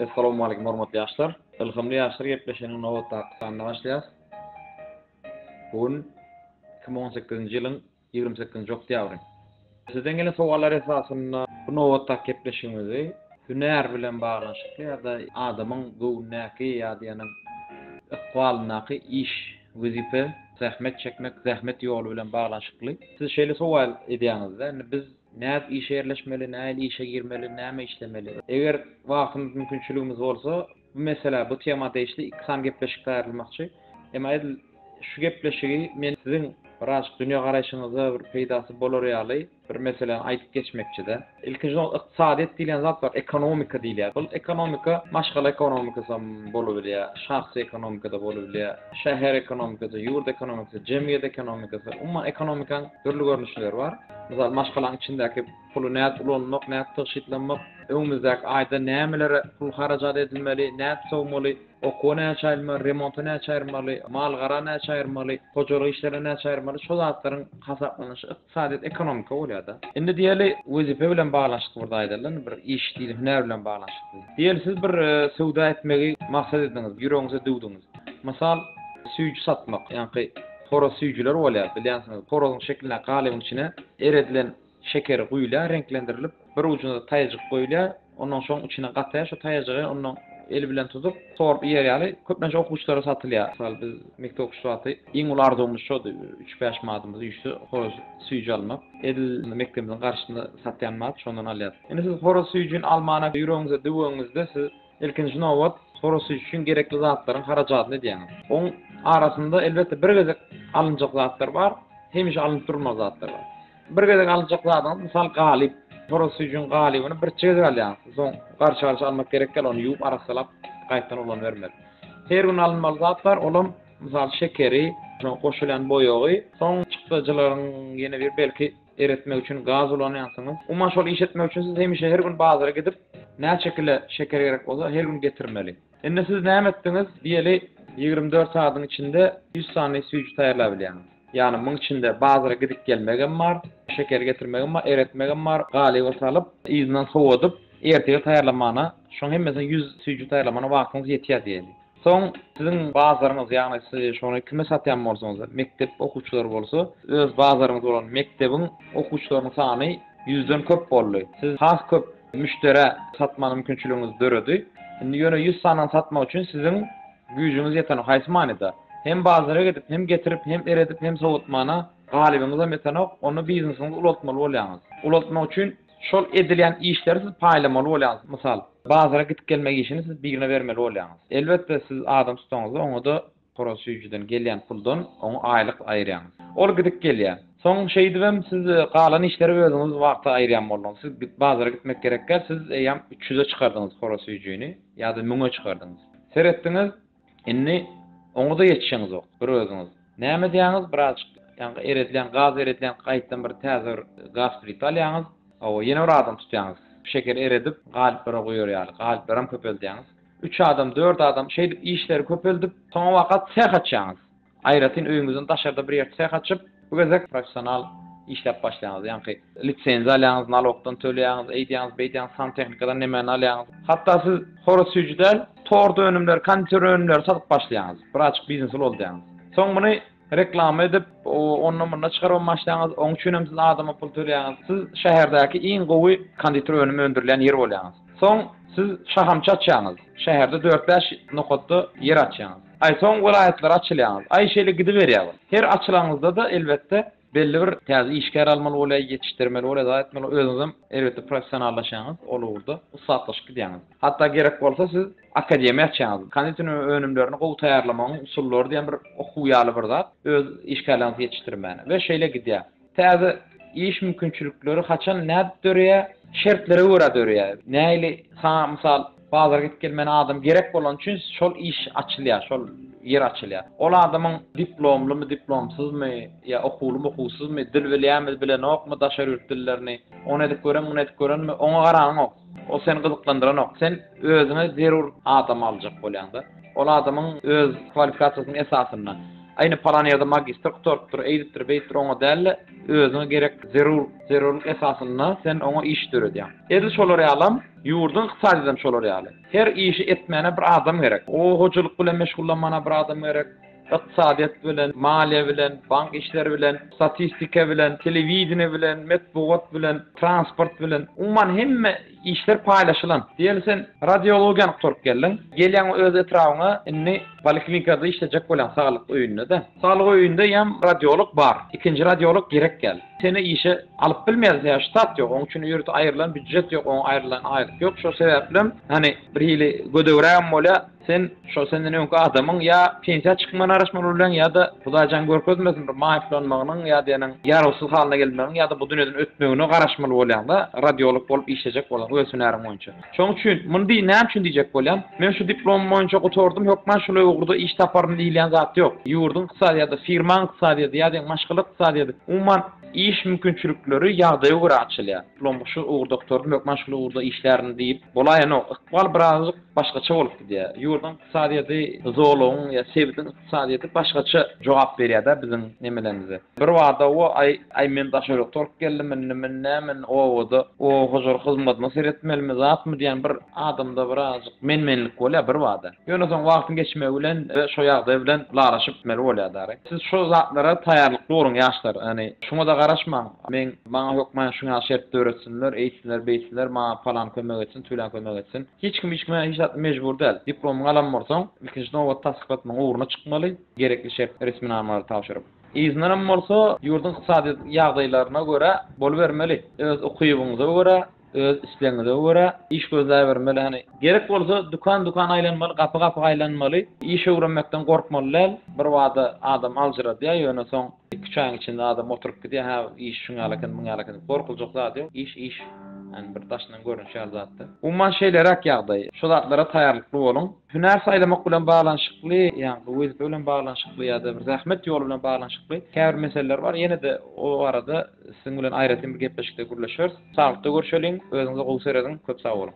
Assalamu alaykum hormatly ýaşlar. Ilhymly ýaşlar gepleşeniň nowat taqsanyna başlaýas. Bugün 2018-nji ýylyň 28-nji oktyabry. Sizden gelen sowallar esasynda bu nowat taq gepleşigimizi hünär bilen baglanşykly ýa-da adamyň göwnäki ýa-da ýanyň ykbalynaky iş, wezipe, zähmet çekmek, zähmet ýoly bilen baglanşykly. Siz şeýle sowal edýäňizde, biz näme işe yerleşmeli, näme işe girmeli, näme işlemeli? Eger wagtymyz mümkinçiligimiz bolsa, bu mesele, bu temada işli iki san gepleşik taýýarlanmakçy. Emma şu gepleşigi men sizin birazcık dünýä garaşyňyza bir peýdasy bolar ýaly bir meseleni aýdyp geçmekçide. Ilkinji ykdysadyýet diýilen zat bar, ekonomika diýilýär. Bu ekonomika maşgal ekonomikasy bolup bilýär, şahsy ekonomikada bolup bilýär, şäher ekonomikasy, ýurt ekonomikasy, jemgyýet ekonomikasy, umma ekonomikaň türlü görnüşleri bar. Mesela maşgalaň içindäki pulu näde ulanmak, näde tyşytlanmak, öňümüzdäki aýda nämelere pul harajat edilmeli, näde sowmaly, okuw näde çaýrmaly, remonta näde çaýrmaly, mal gara näde çaýrmaly, hojalyk işlere näde çaýrmaly, şol zatlaryň hasaplanyşy ykdysadyýet ekonomika bolýar-da. Indi diýeli wezipe bilen baglanşyk burada aýdylan bir iş diýil, hünär bilen baglanşyk. Diýeli siz bir sowda etmegi maksat ediňiz, ýüregiňize döwdüňiz. Masal süýji satmak, ýani horoz süýjiler bolýar, bilýänsiňiz. Horozyň şekline galybyň içine eredilen şekeri guýulýar, renklendirilip, bir ucuna taýjyk goýulýar, ondan soň içine gatýar, şu taýjygy ondan el bilen tutup, sorup ýerýär. Köpünçe okuwçylara satylýar. Misal biz mekdep okuwçysy iň ulardığımız şo 3-5 madymyz ýüşdi, horoz süýji almak. Edil mektebimiň garşysynda satýan mad, şondan alýar. Indi siz horoz süýjini almana ýüregiňize döwüňizde siz ilkinji nowat horoz süýji üçin gerekli zatlaryň harajatyny diýäňiz. Oň arasynda elbetde bir gezek alınjak zatlar bar, hemişe alınıp durmaz zatlar bar. Bir gezek alınjak zatlar, misal galyp, horoz süýjüň galybyny bir çeýdip alýar. Soň garşy almak gerekkel, onu ýuwup arasalap gaýtan ulan bermeli. Her gün alınmaly zatlar, olam misal şekeri, goşulan boýagy, soň çykdyjylaryň ýene bir belki eretmek üçin gaz ulanýansyňyz. Umma şol iş etmek üçin siz hemişe her gün bazara gidip näçe şekilde şeker gerek bolsa her gün getirmeli. Indi siz näme etdiňiz? Diýeli 24 saatyň içinde 100 sany süýji taýýarlap bilýäňiz. Yani bunun içinde bazıları gidip gelmegem var, şeker getirmegem var, eretmegem var, galyba salıp, izinden soğudup, ertege taýýarlamana, şoň hemmesini 100 süýji taýýarlamana wagtyňyz ýetýär diýeli. Soň sizin bazarınız, ýagny siz şonu kime satýan bolsaňyz, mektep okuwçylary bolsa, öz bazaryňyz bolan mektebiň okuwçylarynyň sany 100den köp boldy. Siz has köp müştere satma mümkinçiligiňiz döredi. Indi ýöne 100 sanyň satmak üçin sizin güýjüňiz ýeten haýsy manyda? Hem bazara gidip, hem getirip, hem eredip, hem soğutmana galibiňize metanok, onu biznesiniňiz ulatmaly bolýaňyz. Ulatmak üçin şol edilen işleri siz paýlamaly bolýaňyz. Misal, bazara gidip gelmek işini siz birine bermeli bolýaňyz. Elbetde siz adam tutsaňyz, oňa da horoz süýjiden gelýän puldan oňa aýlyk aýrýaňyz. Ol gidip gelýär. Soň şeýdibem siz galan işleri özüňiz wagty aýrýan bolýan. Siz bazara gitmek gerekkel, siz eýam 300'e çykardyňyz horoz süýjini, ýa-da 1000'e çykardyňyz. Seretdiňiz, inni oňa da ýetişiňiz ok, bir özüňiz. Näme diýäňiz? Birazçyk, ýani eredilen, gaz eredilen gaýtdan bir täze gaz plit alýaňyz, o ýene bir adam tutýaňyz. Şeker eredip, galyplara goýýar ýaly, galyplara köpeldýäňiz. 3 adam, 4 adam şeýdip işleri köpeldi, soňa wagt seh açýaňyz. Aýratyn öýüňizden daşarda bir ýer seh açyp, bu gezek professional işlep başlaýaňyz. Ýani lisensiýa alýaňyz, nalogdan töleýäňiz, eýdýäňiz, beýdýäňiz, santexnikadan näme alýaňyz. Hatda siz horoz süýjiden torda önümler, konditer önümler satyp başlaýaňyz. Birazçyk biznes bolýaňyz. Soň muny reklam edip, ondan buna çykaryp başlaýaňyz. Oň üçin hem siz adama pul töleýäňiz. Siz şäherdäki iň gowy konditer önümi öndürilen ýer bolýaňyz. Soň siz şahamça açýaňyz. Şäherde 4-5 nokatda yer açýaňyz. Ay soň welaýatlar açylýaňyz. Ay şeýle gidip berýär. Her açylaňyzda da elbetde belli bir täze işgär almaly bolýar, ýetişdirmeli bolýar, da etmeli özüňiz elbetde professionallaşaňyz, olurda usatlaşyk diýäňiz. Hatda gerek bolsa siz akademiýa açaňyz. Konditer önümlerini gowy taýýarlamagyň usullary diýen bir okuw ýaly bir zat, öz işgärleriňizi ýetişdirmäni we şeýle gidýär. Täze iş mümkinçilikleri haçan näde dörýär, şertlere görä dörýär. Näili misal bazara gidip gelmeni adam gerek bolan üçin şol iş açylýar, şol yer açylýar. Ol adamyň diplomlymy, diplomsuzmy, ýa okuwlymy, okuwsuzmy, dil bilýärmi, bilenokmy, daşar ýurt dillerini, onu edip gören, bunu edip görenmi, oňa garaňyň ok. O seni gyzyklandyran ok. Sen özüňe zerur adam aljak bolýanda. Ol adamyň öz kwalifikasiýasynyň esasyna. ayni palan ýerde magister, doktor, eýdipdir, beýtdir oňa däl, özüne gerek zerurluk esasyna sen oňa iş döredýär. Edil şolary alam, ýurdun ykdysadydan şolary aly. Her işi etmäne bir adam gerek. O hoçuluk bilen meşgullanmana bir adam gerek. Iqtisadiyat bilen, maliye bilen, bank işleri bilen, statistika bilen, telewizyon bilen, metbuat bilen, transport bilen, umman hemme işler paylaşılan. Diýelsen radiologiýany tutup gelin. Gelýän öz etrawyna inni poliklinikada işlejek bolan saglyk öýünde de. Saglyk öýünde ýam radiolog bar. Ikinji radiolog gerek gel. Seni işe alyp bilmeýär ýa ştat ýok, onuň üçin ýurtda aýrylan büdjet ýok, oňa aýrylan aýryk ýok. Şo sebäplen hani bir hili gödöwräm bola sen şo senden öňkü adamyň ya pensiýa çykmana araşmaly bilen ya da Hudaýjan görkezmesin bir maýyplanmagynyň ya diýenen ýaragsyz halyna gelmegiň ya da bu dünýeden ötmegine garaşmaly bolýan da radiolog bolup işlejek bolan ösünäriň boýunça. Şoň üçin mundy näme üçin diýjek bolýan? Men şu diplom boýunça gotordum, ýokman şolay ugurda iş taparym diýilen zat ýok. Ýurdun ykdysadyýady, firmaň ykdysadyýady ýa-da maşgylyk ykdysadyýady. Umman iş mümkinçilikleri ýagdaýa görä açylýar. Diplom şu ugurda doktorum ýokman şolay ugurda işlerini diýip bolaýan o ykbal birazjyk başgaça bolup gidýär. Ýurdun ykdysadyýady, zoluň ýa sebitiniň ykdysadyýady başgaça jogap berýär da biziň nemelerimize. Bir wagda o ay men daşaryk torp geldim, men nämen owada o huzur hyzmatyna seretmelimi zatmy diýen bir adamda birazjyk menmenlik bolýar bir wagda. Ýöne soň wagtyň geçmegi bilen we şo ýagdaý bilen laraşyp mel bolýar. Siz şo zatlara taýýarlyk boruň ýaşlar. Hani şuňa da garaşma. Men maňa ýokman şuňa şert öğretsinler, eýtsinler, beýtsinler, maňa falan kömek etsin, tüýlen kömek etsin. Hiç kim hiç mecbur däl. Diplomy alan bolsaň, ikinji nowbat tasdiqatmaň uğruna çykmaly, gerekli şert resmi namary tapşyryp. İzniň bolsa, ýurdun ykdysady ýagdaýlaryna görä bol bermeli. Öz okuýugyňyza görä, öz isleňize görä iş gözläp bermeli. Hani gerek bolsa dukan aýlanmaly, gapy aýlanmaly. İş öwrenmekden gorkmalylar. Bir wagda adam alжyradýar, ýöne soň 2 aýyň içinde adam oturup gidýär, ha iş şuňa alakan, muňa alakan. Gorkuljak zat ýok. İş yani bir taşdan görünüşär zatda. Umman şeyler hak ýagdaý. Şo zatlara taýýarlykly bolun. Hüner saýlamak bilen baglanyşykly, ýa-ni bu wezip bilen baglanyşykly ýa-da bir zähmet ýoly bilen baglanyşykly käbir meseleler bar. Ýene de o arada siziň bilen aýratyn bir gepleşikde gürleşýäris. Saglyklykda görüşelim. Özüňize gol serediň. Köp sag bolun.